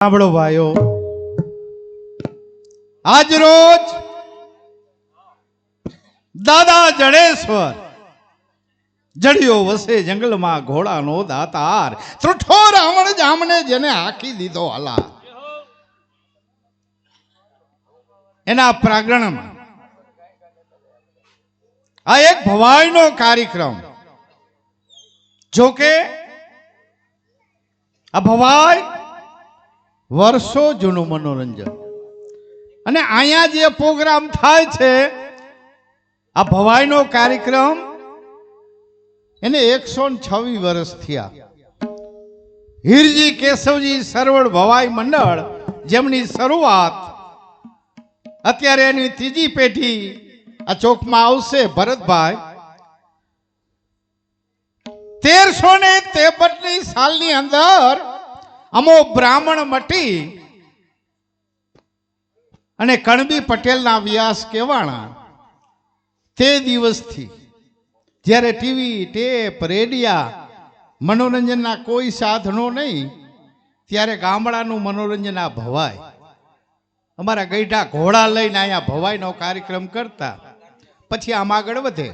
સાંભળો ભાઈઓ, આજ રોજ દાદા જડેશ્વર જડિયો વસે જંગલમાં ઘોડાનો દાતાર ત્રુઠો રાવણ જામને જેને હાકી દીધો હાલા એના પ્રાંગણમાં આ એક ભવાઈનો કાર્યક્રમ. જોકે આ ભવાઈ વર્ષો જૂનું મનોરંજન અને અહીંયા જે પ્રોગ્રામ થાય છે આ ભવાઈનો કાર્યક્રમ એને 126 વર્ષ થયા. હીરજી કેશવજી સરવડ ભવાઈ મંડળ જેમની શરૂઆત અત્યારે એની ત્રીજી પેઢી આ ચોકમાં આવશે. ભરતભાઈ 1353 સાલની અંદર અમો બ્રાહ્મણ મટી અને કણબી પટેલના વ્યાસ કેવાણા તે દિવસથી જ્યારે ટીવી, ટેપ, રેડિયા મનોરંજનના કોઈ સાધનો નહીં, ત્યારે ગામડાનું મનોરંજન આ ભવાઈ. અમારા ગઈઢા ઘોડા લઈને અહીંયા ભવાઈનો કાર્યક્રમ કરતા. પછી આમ આગળ વધે.